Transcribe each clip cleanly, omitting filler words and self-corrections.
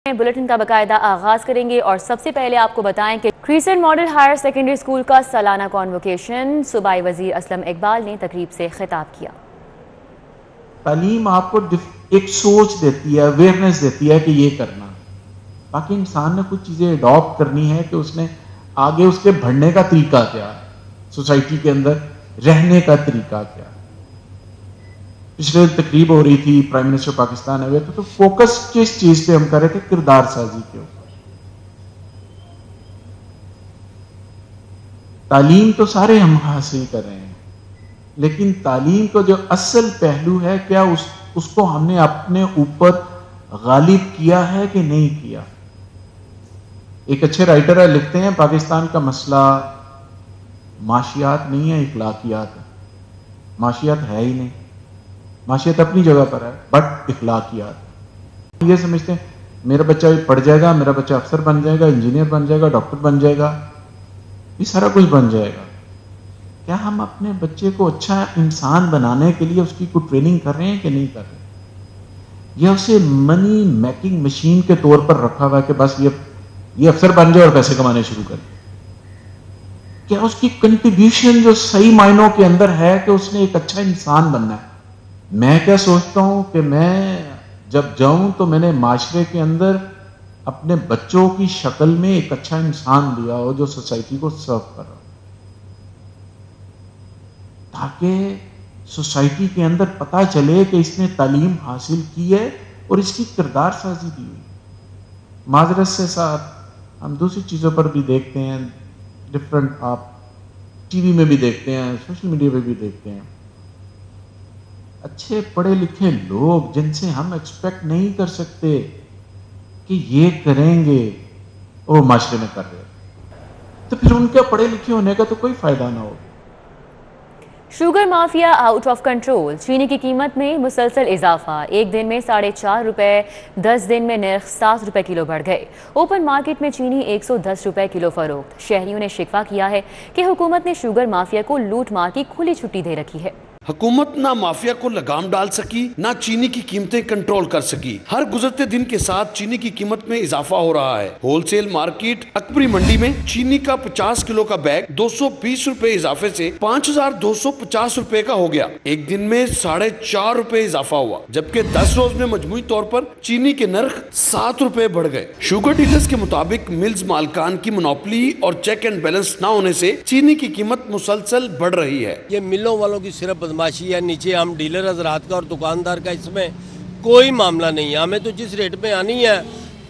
Bulletin का बाकायदा आगाज करेंगे और सबसे पहले आपको बताएं कि crescent model higher secondary school का सालाना कॉन्वोकेशन सूबाई वजीर असलम इकबाल ने तकरीब से खिताब किया। तालीम आपको एक सोच देती है, अवेयरनेस देती है कि ये करना, बाकी इंसान ने कुछ चीजें अडॉप्ट करनी है कि उसने आगे उसके बढ़ने का तरीका क्या है, सोसाइटी के अंदर रहने का तरीका क्या है। पिछले तकरीब हो रही थी, प्राइम मिनिस्टर पाकिस्तान आए तो फोकस किस चीज पे हम कर रहे थे? किरदार साजी के ऊपर। तालीम तो सारे हम हासिल कर रहे हैं, लेकिन तालीम को जो असल पहलू है, क्या उसको हमने अपने ऊपर गालिब किया है कि नहीं किया? एक अच्छे राइटर है, लिखते हैं पाकिस्तान का मसला माशियात नहीं है, इखलाकियात है। माशियात है ही नहीं, माशियत अपनी जगह पर है, बट इखलाकियात। ये समझते हैं मेरा बच्चा पढ़ जाएगा, मेरा बच्चा अफसर बन जाएगा, इंजीनियर बन जाएगा, डॉक्टर बन जाएगा, ये सारा कुछ बन जाएगा। क्या हम अपने बच्चे को अच्छा इंसान बनाने के लिए उसकी कोई ट्रेनिंग कर रहे हैं कि नहीं कर रहे? या उसे मनी मेकिंग मशीन के तौर पर रखा हुआ है कि बस ये अफसर बन जाए और पैसे कमाने शुरू कर? क्या उसकी कंट्रीब्यूशन जो सही मायनों के अंदर है कि उसने एक अच्छा इंसान बनना है? मैं क्या सोचता हूं कि मैं जब जाऊं तो मैंने माशरे के अंदर अपने बच्चों की शक्ल में एक अच्छा इंसान दिया हो जो सोसाइटी को सर्व कर रहा हो, ताकि सोसाइटी के अंदर पता चले कि इसने तालीम हासिल की है और इसकी किरदार साजी दी हुई। माजरत से साथ हम दूसरी चीज़ों पर भी देखते हैं, डिफरेंट, आप टीवी में भी देखते हैं, सोशल मीडिया पे भी देखते हैं, अच्छे पढ़े लिखे लोग जिनसे हम एक्सपेक्ट नहीं कर सकते कि ये करेंगे, वो माशरे में कर रहे, तो फिर उनके पढ़े लिखे होने का तो कोई फायदा ना हो। Sugar mafia out of control. चीनी की कीमत में मुसलसल इजाफा, एक दिन में 4.5 रुपए, 10 दिन में नर्ख 7 रुपए किलो बढ़ गए। ओपन मार्केट में चीनी 110 रुपए किलो फरोख्त। शहरियों ने शिकवा किया है कि हुकूमत ने शुगर माफिया को लूट मार की खुली छुट्टी दे रखी है। हुकूमत ना माफिया को लगाम डाल सकी, ना चीनी की कीमतें कंट्रोल कर सकी। हर गुजरते दिन के साथ चीनी की कीमत में इजाफा हो रहा है। होलसेल मार्केट अकबरी मंडी में चीनी का 50 किलो का बैग 220 रुपए इजाफे से 5250 रुपए का हो गया। एक दिन में 4.5 रुपए इजाफा हुआ, जबकि 10 रोज में मजमूई तौर पर चीनी के नर्ख 7 रुपए बढ़ गए। शुगर डीलर्स के मुताबिक मिल्स मालकान की मोनोपोली और चेक एंड बैलेंस न होने से चीनी की कीमत मुसलसल बढ़ रही है। ये मिलों वालों की सिर्फ बदमाशी है, नीचे हम डीलर हजरात का और दुकानदार का इसमें कोई मामला नहीं है। हमें तो जिस रेट पे आनी है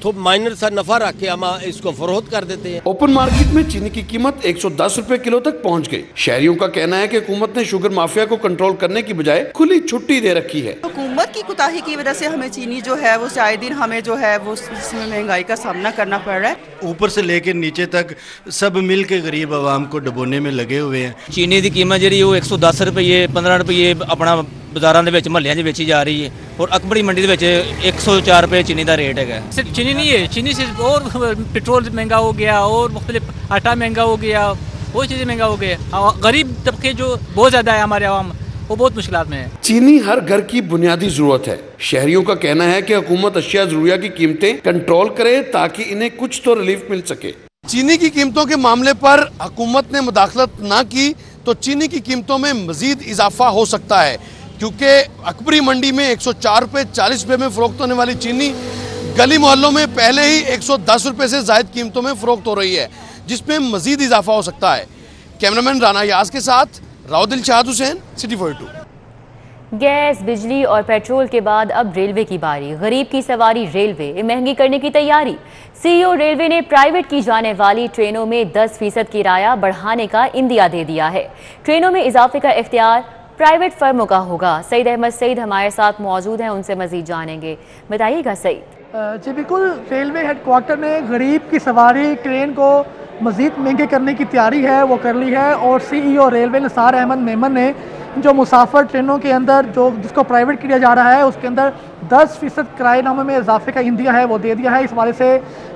तो माइनर सा नफा रख के हम इसको फरोख्त कर देते हैं। ओपन मार्केट में चीनी की कीमत 110 रुपए किलो तक पहुंच गई। शहरियों का कहना है कि हुकूमत ने शुगर माफिया को कंट्रोल करने की बजाय खुली छुट्टी दे रखी है। हुकूमत की कोताही की वजह से हमें चीनी जो है वो आए दिन हमें जो है वो इसमें महंगाई का सामना करना पड़ रहा है। ऊपर से लेकर नीचे तक सब मिल के गरीब आवाम को डबोने में लगे हुए हैं। चीनी की कीमत जी वो 110 रुपये 15 रुपये अपना बाजारों के महल्लों में बेची जा रही है और अकबरी मंडी के 104 रुपये चीनी का रेट है। सिर्फ चीनी नहीं है, चीनी से और पेट्रोल महंगा हो गया और मुख्तलिफ आटा महंगा हो गया, बहुत चीज़ें महंगा हो गया। गरीब तबके जो बहुत ज़्यादा है हमारे आवाम, वो बहुत मुश्किलात में है। चीनी हर घर की बुनियादी जरूरत है। शहरियों का कहना है कि हुकूमत अशिया जरूरिया की कीमतें कंट्रोल करे ताकि इन्हें कुछ तो रिलीफ मिल सके। चीनी की कीमतों के मामले पर हुकूमत ने मुदाखलत ना की तो चीनी की कीमतों में मजीद इजाफा हो सकता है, क्योंकि अकबरी मंडी में 104 रुपये 40 रुपये में फरोख्त होने वाली चीनी गली मोहल्लों में पहले ही 110 रुपये से जायद कीमतों में फरोख्त हो रही है, जिसमें मजीद इजाफा हो सकता है। कैमरामैन राना याज के साथ राउदिल शाहद हुसैन, सिटी 42। गैस, बिजली और पेट्रोल के बाद अब रेलवे की बारी। गरीब की सवारी रेलवे महंगी करने की तैयारी। सीईओ रेलवे ने प्राइवेट की जाने वाली ट्रेनों में 10% किराया बढ़ाने का इंदिया दे दिया है। ट्रेनों में इजाफे का इख्तियार प्राइवेट फर्मों का होगा। सईद अहमद सईद हमारे साथ मौजूद हैं, उनसे मजीद जानेंगे। बताइएगा सईद। जी बिल्कुल, रेलवे हेडक्वार्टर ने गरीब की सवारी ट्रेन को मज़ीद महंगे करने की तैयारी है वो कर ली है और सीईओ रेलवे निसार अहमद मेमन ने जो मुसाफिर ट्रेनों के अंदर जिसको प्राइवेट किया जा रहा है उसके अंदर 10% किराएनामे में इजाफे का इंदिया है वो दे दिया है। इस हवाले से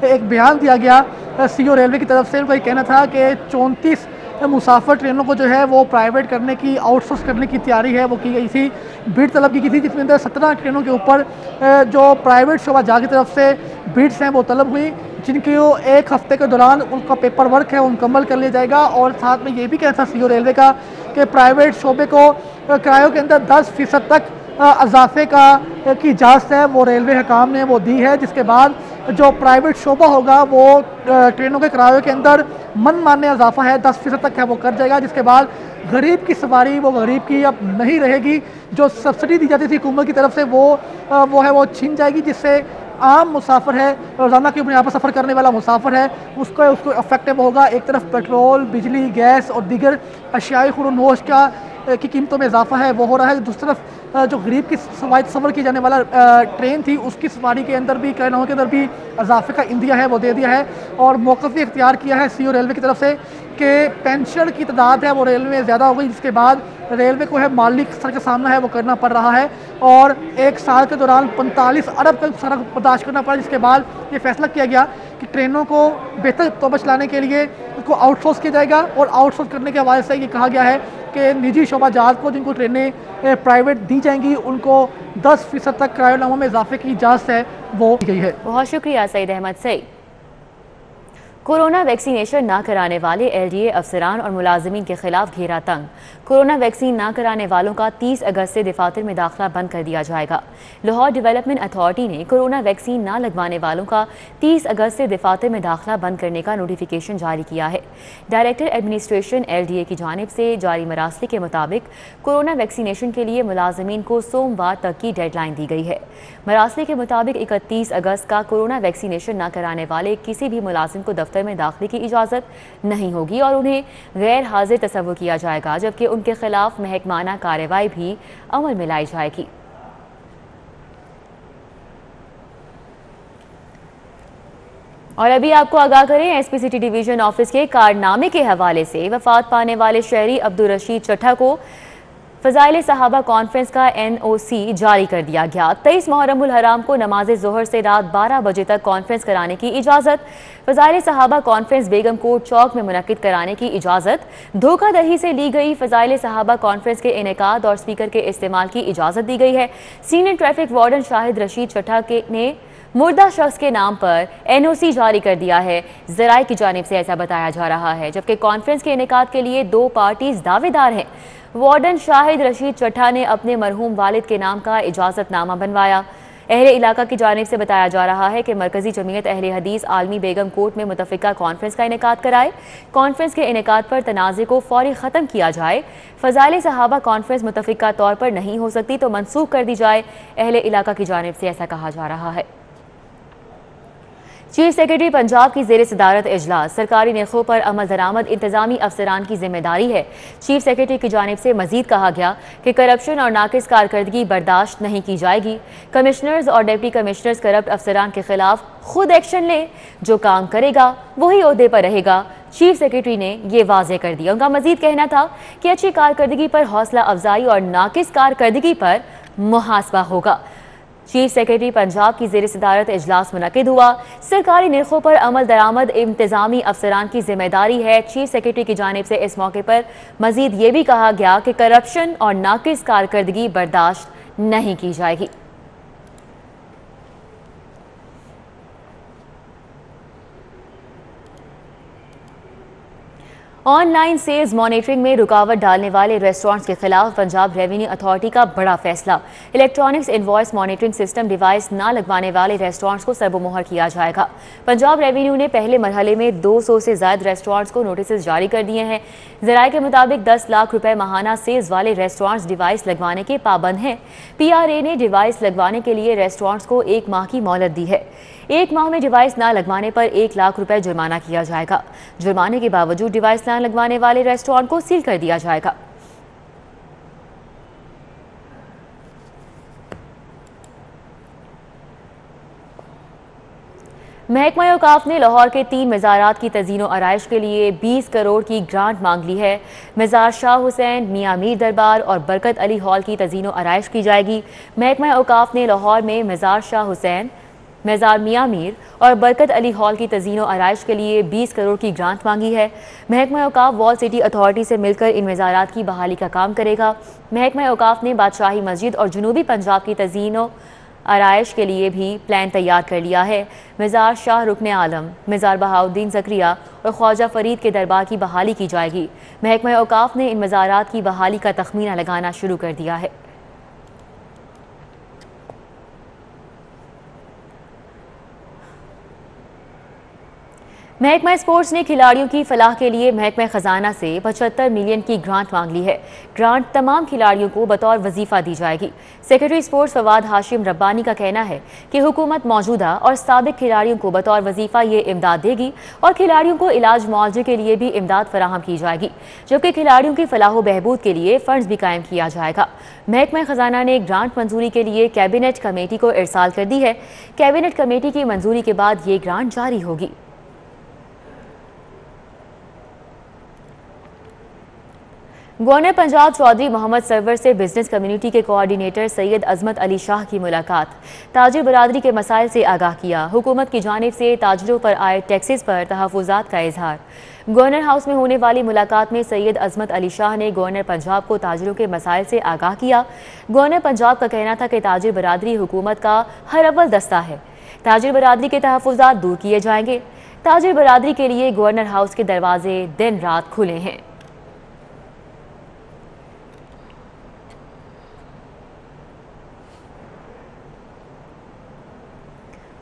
एक बयान दिया गया सीईओ रेलवे की तरफ से। उनका कहना था कि 34 मुसाफिर ट्रेनों को जो है वो प्राइवेट करने की, आउटसोर्स करने की तैयारी है वो की गई थी। बिड तलब की गई थी जिसमें अंदर 17 ट्रेनों के ऊपर जो प्राइवेट शोबा जहाँ की तरफ से बिड्स हैं वो तलब हुई, जिनकी 1 हफ्ते के दौरान उनका पेपर वर्क है मुकम्मल कर लिया जाएगा। और साथ में ये भी कहना था CEO रेलवे का कि प्राइवेट शोबे को किरायों के अंदर 10% तक इजाफे की इजाज़त है वो रेलवे हुकाम ने वो दी है, जिसके बाद जो प्राइवेट शोबा होगा वो ट्रेनों के किरायों के अंदर मनमाने इजाफा है 10% तक है वो कर जाएगा, जिसके बाद गरीब की सवारी वो गरीब की अब नहीं रहेगी। जो सब्सिडी दी जाती थी हुकूमत की तरफ से वो छीन जाएगी, जिससे आम मुसाफिर है, रोज़ाना की बुनियाद पर सफ़र करने वाला मुसाफिर है, उसको अफेक्टिव होगा। एक तरफ पेट्रोल, बिजली, गैस और दीगर अशियाई खुरोनोश की कीमतों में इजाफा है वो हो रहा है। दूसरी तरफ जो गरीब की सफ़र की जाने वाला ट्रेन थी उसकी सवारी के अंदर भी किरायों के अंदर भी इजाफे का इंदिया है वो दे दिया है। और मौक़िफ़ भी इख्तियार किया है CEO रेलवे की तरफ से कि पेंशन की तादाद है वो रेलवे में ज़्यादा हो गई, जिसके बाद रेलवे को है माली खतरे का सामना है वो करना पड़ रहा है। और 1 साल के दौरान 45 अरब का खर्च बर्दाश्त करना पड़ा, जिसके बाद ये फैसला किया गया कि ट्रेनों को बेहतर तौर पर चलाने के लिए उनको आउटसोर्स किया जाएगा। और आउटसोर्स करने के हवाले से ये कहा गया है कि निजी शोबा जात को जिनको ट्रेनें प्राइवेट दी जाएंगी उनको 10% तक किरायोनामों में इजाफे की इजाज़त है वो दी गई है। बहुत शुक्रिया सईद अहमद सईद। कोरोना वैक्सीनेशन ना कराने वाले LDA अफसरान और मुलाजिमीन के खिलाफ घेरा तंग। कोरोना वैक्सीन ना कराने वालों का 30 अगस्त से दफातर में दाखिला बंद कर दिया जाएगा। लाहौर डेवलपमेंट अथॉरिटी ने कोरोना वैक्सीन ना लगवाने वालों का 30 अगस्त से दफातर में दाखिला बंद करने का नोटिफिकेशन जारी किया है। डायरेक्टर एडमिनिस्ट्रेशन LDA की जानिब से जारी मरासले के मुताबिक कोरोना वैक्सीनेशन के लिए मुलाजिमीन को सोमवार तक की डेडलाइन दी गई है। मरासले के मुताबिक 31 अगस्त का कोरोना वैक्सीनेशन न कराने वाले किसी भी मुलाजिम को दफ्तर में दाखिले की इजाज़त नहीं होगी और उन्हें गैर हाजिर तस्वुर किया जाएगा, जबकि उनके खिलाफ महकमाना कार्रवाई भी अमल में लाई जाएगी। और अभी आपको आगाह करें SP सिटी डिवीजन ऑफिस के कारनामे के हवाले से वफात पाने वाले शहरी अब्दुल रशीद चट्ठा को फ़ज़ाइल सहाबा कॉन्फ्रेंस का NOC जारी कर दिया गया। 23 मुहर्रमुल हराम को नमाज ज़ोहर से रात 12 बजे तक कॉन्फ्रेंस कराने की इजाज़त, फ़ज़ाइल सहाबा कॉन्फ्रेंस बेगम कोट चौक में मुनक्किद कराने की इजाज़त, धोखाधड़ी से ली गई फ़ज़ाइल सहाबा कॉन्फ्रेंस के इनेकाद और स्पीकर के इस्तेमाल की इजाज़त दी गई है। Senior traffic warden Shahid Rashid Chattha ने मुर्दा शख्स के नाम पर NOC जारी कर दिया है। ज़राए की जानिब से ऐसा बताया जा रहा है, जबकि कॉन्फ्रेंस के इनेकाद के लिए 2 पार्टीज दावेदार हैं। वार्डन शाहिद रशीद चट्ठा ने अपने मरहूम वालिद के नाम का इजाज़तनामा बनवाया। अहले इलाका की जानिब से बताया जा रहा है कि मरकजी जमीयत अहले हदीस आलमी बेगम कोट में मुतफ़िका कॉन्फ्रेंस का इनेकाद कराए। कॉन्फ्रेंस के इनेकाद पर तनाज़े को फौरी ख़त्म किया जाए। फ़ज़ाइल सहाबा कॉन्फ्रेंस मुतफ़िका तौर पर नहीं हो सकती तो मनसूख कर दी जाए। अहले इलाका की जानिब से ऐसा कहा जा रहा है। चीफ सेक्रेटरी पंजाब की ज़ेर सदारत इजलास, सरकारी नरखों पर अमल दरामद इंतजामी अफसरान की जिम्मेदारी है। चीफ सेक्रेटरी की जानिब से मजीद कहा गया कि करप्शन और नाकिस कारकर्दगी बर्दाश्त नहीं की जाएगी। कमिश्नर्स और डिप्टी कमिश्नर्स करप्ट अफसरान के खिलाफ खुद एक्शन लें, जो काम करेगा वही ओहदे पर रहेगा। चीफ सेक्रेटरी ने ये वाज़ेह कर दिया। उनका मजीद कहना था कि अच्छी कारकर्दगी पर हौसला अफजाई और नाकिस कारकर्दगी पर मुहासबा होगा। चीफ सेक्रेटरी पंजाब की ज़ेर सदारत इजलास मुनक़िद हुआ। सरकारी नरखों पर अमल दरामद इंतजामी अफसरान की जिम्मेदारी है। चीफ सेक्रेटरी की जानिब से इस मौके पर मजीद ये भी कहा गया कि करप्शन और नाकिस कारकर्दगी बर्दाश्त नहीं की जाएगी। ऑनलाइन सेल्स मॉनिटरिंग में रुकावट डालने वाले रेस्टोरेंट्स के खिलाफ पंजाब रेवेन्यू अथॉरिटी का बड़ा फैसला। Electronics invoice monitoring system device ना लगवाने वाले रेस्टोरेंट्स को सरबोमोहर किया जाएगा। पंजाब रेवेन्यू ने पहले मरहले में 200 से ज्यादा रेस्टोरेंट्स को नोटिस जारी कर दिए हैं। ज़राए के मुताबिक 10 लाख रुपए माहाना सेल्स वाले रेस्टोरेंट्स डिवाइस लगवाने के पाबंद हैं। PRA ने डिवाइस लगवाने के लिए रेस्टोरेंट्स को 1 माह की मोहलत दी है। 1 माह में डिवाइस ना लगवाने पर 1 लाख रुपए जुर्माना किया जाएगा। जुर्माने के बावजूद डिवाइस ना लगवाने वाले रेस्टोरेंट को सील कर दिया जाएगा। महकमा औकाफ ने लाहौर के 3 मज़ारात की तज़ीनो आराइश के लिए 20 करोड़ की ग्रांट मांग ली है। मज़ार शाह हुसैन, मियाँ मीर दरबार और बरकत अली हॉल की तज़ीनो आराइश की जाएगी। महकमा औकाफ ने लाहौर में मज़ार शाह हुसैन, मज़ार मियाँ मीर और बरकत अली हॉल की तज़ीनो आराइश के लिए 20 करोड़ की ग्रांट मांगी है। महकमा औकाफ वॉल सिटी अथॉरिटी से मिलकर इन मज़ारात की बहाली का काम करेगा। महकमा औकाफ ने बादशाही मस्जिद और जनूबी पंजाब की तज़ीनो آرائش کے لیے بھی پلان تیار کر لیا ہے۔ مزار شاہ رکن عالم، مزار بہاؤالدین زکریا اور خواجہ فرید کے دربار کی بحالی کی جائے گی۔ محکمہ اوقاف نے ان مزارات کی بحالی کا تخمینہ لگانا شروع کر دیا ہے۔ محکمہ اسپورٹس نے کھلاڑیوں کی فلاح کے لیے محکمہ خزانہ سے 75 ملین کی گرانٹ مانگ لی ہے۔ گرانٹ تمام کھلاڑیوں کو بطور وظیفہ دی جائے گی۔ سیکرٹری اسپورٹس فواد ہاشم ربانی کا کہنا ہے کہ حکومت موجودہ اور سابق کھلاڑیوں کو بطور وظیفہ یہ امداد دے گی اور کھلاڑیوں کو علاج معالجے کے لیے بھی امداد فراہم کی جائے گی، جبکہ کھلاڑیوں کی فلاح و بہبود کے لیے فنڈز بھی قائم کیا جائے گا۔ محکمہ خزانہ نے گرانٹ منظوری کے لیے کیبنٹ کمیٹی کو ارسال کر دی ہے۔ کیبنٹ کمیٹی کی منظوری کے بعد یہ گرانٹ جاری ہوگی۔ گورنر پنجاب چودھری محمد سرور سے بزنس کمیونٹی کے کوآرڈینیٹر سید عظمت علی شاہ کی ملاقات۔ تاجر برادری کے مسائل سے آگاہ کیا۔ حکومت کی جانب سے تاجروں پر عائد ٹیکسز پر تحفظات کا اظہار۔ گورنر ہاؤس میں ہونے والی ملاقات میں سید عظمت علی شاہ نے گورنر پنجاب کو تاجروں کے مسائل سے آگاہ کیا۔ گورنر پنجاب کا کہنا تھا کہ تاجر برادری حکومت کا ہر اول دستہ ہے۔ تاجر برادری کے تحفظات دور کیے جائیں گے۔ تاجر برادری کے لیے گورنر ہاؤس کے دروازے دن رات کھلے ہیں۔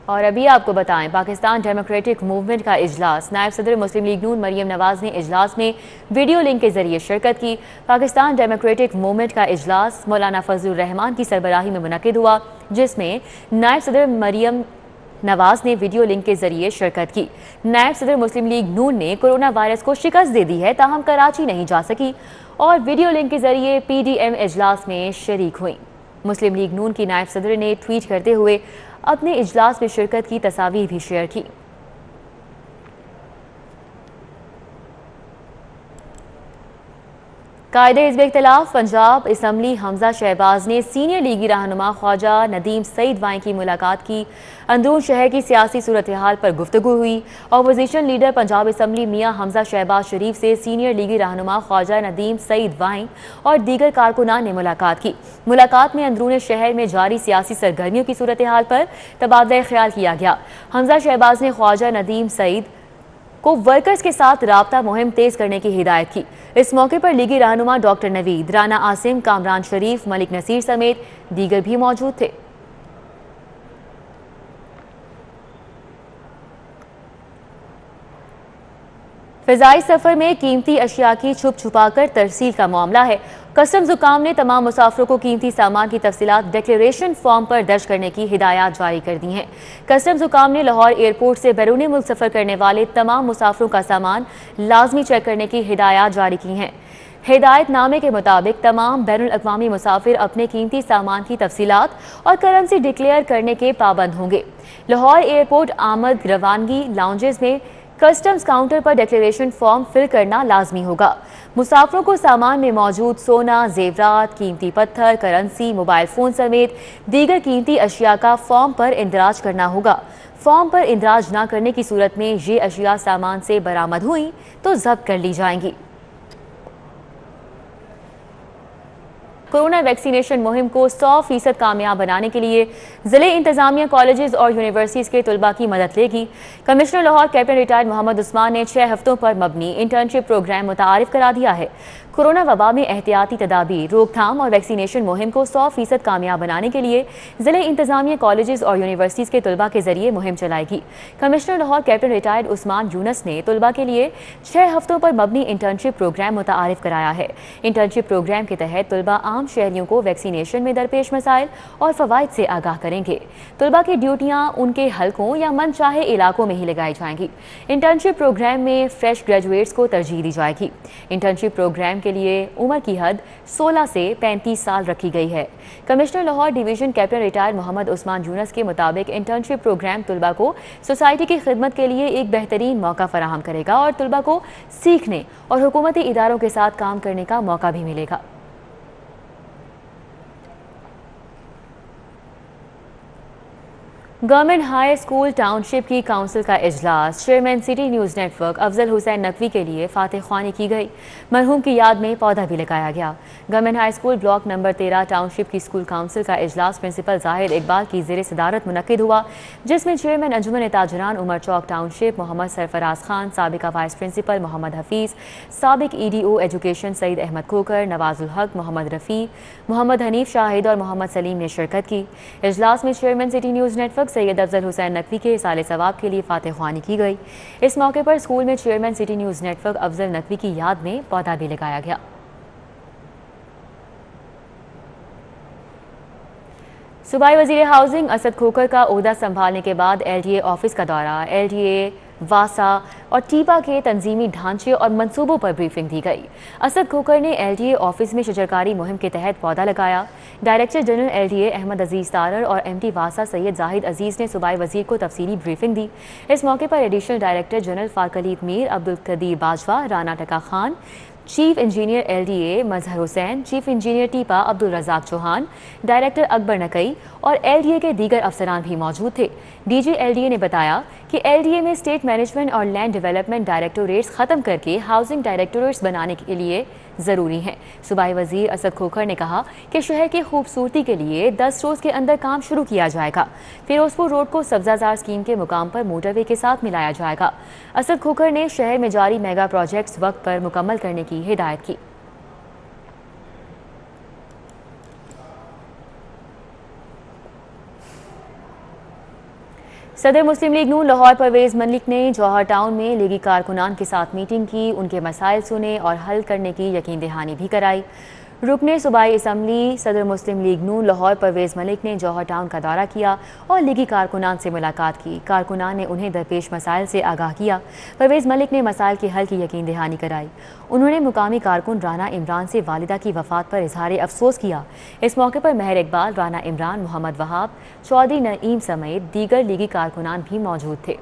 اور ابھی آپ کو بتائیں، پاکستان ڈیموکریٹک موومنٹ کا اجلاس، نائب صدر مسلم لیگ نون مریم نواز نے اجلاس میں ویڈیو لنک کے ذریعے شرکت کی۔ پاکستان ڈیموکریٹک موومنٹ کا اجلاس مولانا فضل الرحمان کی سربراہی میں منعقد ہوا، جس میں نائب صدر مریم نواز نے ویڈیو لنک کے ذریعے شرکت کی۔ نائب صدر مسلم لیگ نون نے کرونا وائرس کو شکست دے دی ہے، تاہم کراچی نہیں جا سکی اور ویڈیو لنک کے ذریعے پی ڈی ایم اجلاس میں شریک ہوئیں۔ مسلم لیگ نون کی نائب صدر نے ٹویٹ کرتے ہوئے اپنے اجلاس میں شرکت کی تصاویر بھی شیئر کی۔ قائد حزب اختلاف پنجاب اسمبلی حمزہ شہباز نے سینئر لیگی رہنما خواجہ ندیم سعید وائیں کی ملاقات کی۔ اندرون شہر کی سیاسی صورتحال پر گفتگو ہوئی۔ اپوزیشن لیڈر پنجاب اسمبلی میاں حمزہ شہباز شریف سے سینئر لیگی رہنما خواجہ ندیم سعید وائیں اور دیگر کارکنان نے ملاقات کی۔ ملاقات میں اندرون شہر میں جاری سیاسی سرگرمیوں کی صورتحال پر تبادلہ خیال کیا گیا۔ حمزہ شہباز نے خواجہ ندیم سعید کو ورکرز کے ساتھ رابطہ مہم تیز کرنے کی ہدایت کی۔ اس موقع پر لیگی رہنما ڈاکٹر نوید، رانا عاصم، کامران شریف، ملک نصیر سمیت دیگر بھی موجود تھے۔ فضائی سفر میں قیمتی اشیاء کی چھپ چھپا کر ترسیل کا معاملہ ہے۔ کسٹمز حکام نے تمام مسافروں کو قیمتی سامان کی تفصیلات ڈکلیریشن فارم پر درج کرنے کی ہدایات جاری کر دی ہیں۔ کسٹمز حکام نے لاہور ایئرپورٹ سے بیرون ملک سفر کرنے والے تمام مسافروں کا سامان لازمی چیک کرنے کی ہدایات جاری کی ہیں۔ ہدایت نامے کے مطابق تمام بین الاقوامی مسافر اپنے قیمتی سامان کی تفصیلات اور کرنسی ڈکلیئر کرنے کے پابند ہوں گے۔ لاہور ایئرپورٹ آمد روانگی لاؤنجز میں کسٹمز کاؤنٹر پر ڈکلیریشن فارم فل کرنا لازمی ہوگا۔ مسافروں کو سامان میں موجود سونا، زیورات، قیمتی پتھر، کرنسی، موبائل فون سمیت دیگر قیمتی اشیاء کا فارم پر اندراج کرنا ہوگا۔ فارم پر اندراج نہ کرنے کی صورت میں یہ اشیاء سامان سے برآمد ہوئیں تو ضبط کر لی جائیں گی۔ کورونا ویکسینیشن مہم کو 100% کامیاب بنانے کے لیے ضلع انتظامیہ کالجز اور یونیورسٹیز کے طلباء کی مدد لے گی۔ Commissioner Lahore captain retired Muhammad عثمان نے 6 ہفتوں پر مبنی انٹرنشپ پروگرام متعارف کرا دیا ہے۔ کورونا وبا میں احتیاطی تدابیر، روک تھام اور ویکسینیشن مہم کو 100% کامیاب بنانے کے لیے ضلع انتظامیہ کالجز اور یونیورسٹیز کے طلباء کے ذریعے مہم چلائے گی۔ کمشنر لاہور کیپٹن ریٹائرڈ عثمان یونس نے طلباء کے لیے 6 ہفتوں پر مبنی انٹرنشپ پروگرام متعارف کرایا ہے۔ انٹرنشپ پروگرام کے تحت طلباء عام شہریوں کو ویکسینیشن میں درپیش مسائل اور فوائد سے آگاہ کریں گے۔ طلباء کی ڈیوٹیاں ان کے حلقوں یا من چاہے علاقوں میں ہی لگائی جائیں گی۔ انٹرنشپ پروگرام میں فریش گریجویٹس کو ترجیح دی جائے گی۔ انٹرنشپ پروگرام کے لیے عمر کی حد 16 سے 35 سال رکھی گئی ہے۔ Commissioner Lahore division captain retired Muhammad Usman Younis کے مطابق انٹرنشپ پروگرام طلباء کو سوسائٹی کی خدمت کے لیے ایک بہترین موقع فراہم کرے گا اور طلباء کو سیکھنے اور حکومتی اداروں کے ساتھ کام کرنے کا موقع بھی ملے گا۔ गवर्नमेंट हाई स्कूल टाउनशिप की काउंसिल का इजलास chairman city news network Afzal Hussain Naqvi के लिए फातह ख्वानी की गई। मरहूम की याद में पौधा भी लगाया गया। Government high school block number 13 township की स्कूल काउंसिल का इजलास प्रिंसिपल जाहिद इकबाल की ज़ेर सदारत मुनक्किद हुआ, जिसमें चेयरमैन अंजुमन ताजरान उमर चौक टाउनशिप मोहम्मद सरफराज खान, साबिका वाइस प्रिंसिपल मोहम्मद हफीज़, साबिक EDO एजुकेशन सईद अहमद खोकर, नवाजुल हक, मोहम्मद रफ़ी, मोहम्मद हनीफ शाहिद और मोहम्मद सलीम ने शिरकत की। इजलास में chairman city news network Syed Afzal Hussain Naqvi के साले सवाब के लिए फातह ख्वानी की गई। इस मौके पर स्कूल में chairman city news network Afzal Naqvi की याद में पौधा भी लगाया गया। सूबाई वज़ीर हाउसिंग असद खोकर का ओहदा संभालने के बाद LDA ऑफिस का दौरा, LDA वासा और टीपा के तंजीमी ढांचे और मंसूबों पर ब्रीफिंग दी गई। असद खोकर ने LDA ऑफिस में शजरकारी मुहिम के तहत पौधा लगाया। डायरेक्टर जनरल LDA अहमद अजीज़ तारर और MD वासा सैयद जाहिद अजीज़ ने सूबाई वज़ीर को तफसीली ब्रीफिंग दी। इस मौके पर एडिशनल डायरेक्टर जनरल फाकलीत मीर, अब्दुल कदीर बाजवा, राना टका Khan, chief engineer LDA Mazhar Hussain, chief engineer TEPA Abdul Razzaq Chauhan, director Akbar Nakai और LDA के दीगर अफसरान भी मौजूद थे। DG LDA ने बताया कि LDA में स्टेट मैनेजमेंट और लैंड डेवलपमेंट डायरेक्टोरेट्स ख़त्म करके हाउसिंग डायरेक्टोरेट्स बनाने के लिए ज़रूरी हैं। सूबाई वज़ीर असद खोखर ने कहा कि शहर की खूबसूरती के लिए 10 रोज़ के अंदर काम शुरू किया जाएगा। फिरोजपुर रोड को सब्ज़ाजार स्कीम के मुकाम पर मोटरवे के साथ मिलाया जाएगा। असद खोखर ने शहर में जारी मेगा प्रोजेक्ट्स वक्त पर मुकम्मल करने की हिदायत की। सदर मुस्लिम लीग नून लाहौर परवेज़ मलिक ने जौहर टाउन में लीगी कारकुनान के साथ मीटिंग की, उनके मसाइल सुने और हल करने की यकीन दहानी भी कराई। रुकने सूबाई असम्बली सदर मुस्लिम लीग नून लाहौर परवेज़ मलिक ने जौहर टाउन का दौरा किया और लीगी कारकुनान से मुलाकात की। कारकुनान ने उन्हें दरपेश मसाइल से आगाह किया। परवेज़ मलिक ने मसाइल के हल की यकीन दहानी कराई। उन्होंने मुकामी कारकुन राना इमरान से वालिदा की वफ़ात पर इजहार अफसोस किया। इस मौके पर महर इकबाल, राना इमरान, मोहम्मद वहाब, चौधरी नईम समेत दीगर लीगी कारकुनान भी मौजूद थे।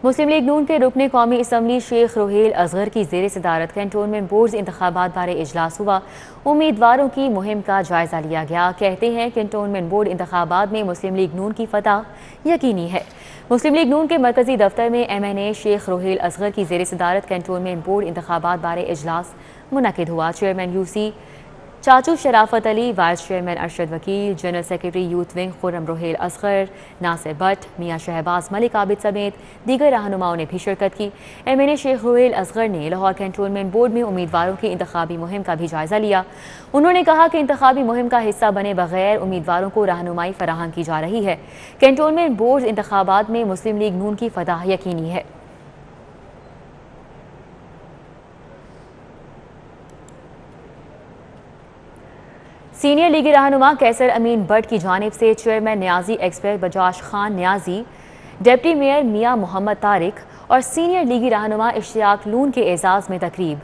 मुस्लिम लीग नून के रुकने कौमी असम्बली शेख रोहेल असगर की ज़ेर सदारत कैंटोनमेंट बोर्ड इंतखाबात बारे इजलास हुआ। उम्मीदवारों की मुहिम का जायज़ा लिया गया। कहते हैं कैंटोनमेंट बोर्ड इंतखाबात में मुस्लिम लीग नून की फतह यकीनी है। मुस्लिम लीग नून के मरकजी दफ्तर में MNA शेख रोहेल असगर की ज़ेर सदारत कैंटोनमेंट बोर्ड इंतखाबात बारे इजलास मुनक्किद हुआ। चेयरमैन UC चाचू शराफत Ali, vice chairman Arshad Vakil, general secretary youth wing Khurram Rohail Asghar, Nasir Bhatt, Mian Shahbaz Malik Abid समेत दीगर रहनुमाओं ने भी शिरकत की। MNA शेख रोहेल असगर ने लाहौर कैंटोनमेंट बोर्ड में उम्मीदवारों की इंतखाबी मुहिम का भी जायज़ा लिया। उन्होंने कहा कि इंतखाबी मुहिम का हिस्सा बने बगैर उम्मीदवारों को रहनुमाई फराहम की जा रही है। कैंटोनमेंट बोर्ड इंतखाबात में मुस्लिम लीग नून की फतह यकीनी है। सीनियर लीगी रहनुमा कैसर अमीन भट्ट की जानिब से chairman Niazi express Bajaj Khan Niazi, deputy mayor मियाँ मोहम्मद तारिक और सीनियर लीगी रहनुमा इश्तियाक लून के एजाज़ में तकरीब।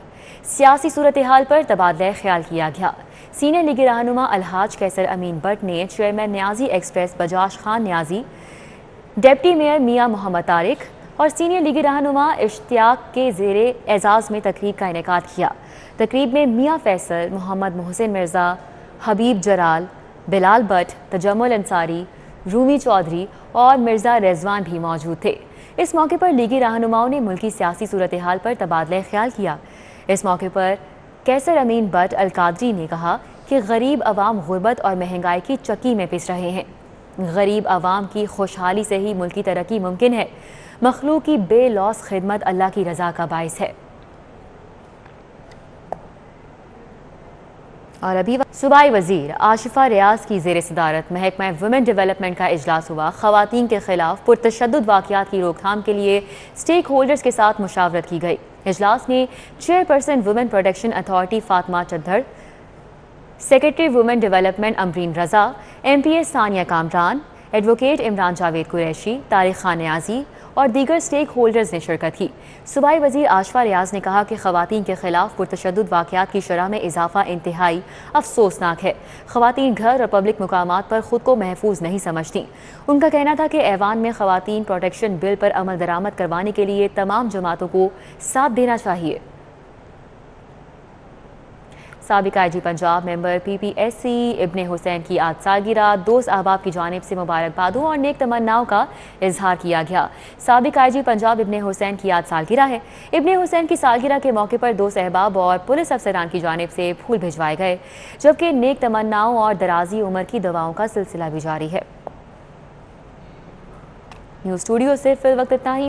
सियासी सूरत हाल पर तबादला ख्याल किया गया। सीनियर लीगी रहनुमा अलहाज कैसर अमीन भट्ट ने chairman Niazi express Bajaj Khan Niazi, deputy mayor मियाँ मोहम्मद तारिक और सीनियर लीगी रहनुमा इश्तियाक के ज़ेरे एजाज़ में तकरीब का इनेकाद किया। तकरीब में मियाँ फैसल, मोहम्मद मोहसिन मिर्ज़ा, हबीब जराल, बिलाल भट्ट, तजम्मुल अंसारी, रूमी चौधरी और मिर्ज़ा रिजवान भी मौजूद थे। इस मौके पर लीगी रहनुमाओं ने मुल्की सियासी सूरत हाल पर तबादला ख्याल किया। इस मौके पर कैसर अमीन भट्ट अलकादरी ने कहा कि गरीब अवाम गुर्बत और महंगाई की चक्की में पिस रहे हैं। गरीब अवाम की खुशहाली से ही मुल्की तरक्की मुमकिन है। मखलूक की बेलौस खिदमत अल्लाह की रज़ा का बाइस है। और अभी सूबाई वज़ीर आशिफा रियाज की ज़ेर सदारत महकमा वुमेन डेवलपमेंट का इजलास हुआ। ख़वातीन के खिलाफ पुरतशद्दुद वाक़यात की रोकथाम के लिए स्टेक होल्डर्स के साथ मुशावरत की गई। इजलास में chairperson women protection authority Fatima चद्दर, सेक्रेटरी वुमेन डेवलपमेंट अमरीन रज़ा, MPS सानिया कामरान, एडवोकेट इमरान जावेद कुरैशी, तारिक खान न्याजी और दीगर स्टेक होल्डर्स ने शिरकत की। सूबाई वज़ीर आशिफा रियाज ने कहा कि ख़वातीन के खिलाफ पुरतशद्दुद वाक़यात की शरह में इजाफा इंतहाई अफसोसनाक है। ख़वातीन घर और पब्लिक मुकामात पर ख़ुद को महफूज नहीं समझती। उनका कहना था कि ऐवान में ख़वातीन प्रोटेक्शन बिल पर अमल दरामद करवाने के लिए तमाम जमातों को साथ देना चाहिए। سابق IG پنجاب ممبر PPSC ابن حسین کی آج سالگرہ، دوست احباب کی جانب سے مبارکبادوں اور نیک تمناؤں کا اظہار کیا گیا۔ سابق IG پنجاب ابن حسین کی آج سالگرہ ہے۔ ابن حسین کی سالگرہ کے موقع پر دوست احباب اور پولیس افسران کی جانب سے پھول بھجوائے گئے، جبکہ نیک تمناؤں اور درازی عمر کی دعاؤں کا سلسلہ بھی جاری ہے۔ نیوز اسٹوڈیو سے فی الوقت اتنا ہی۔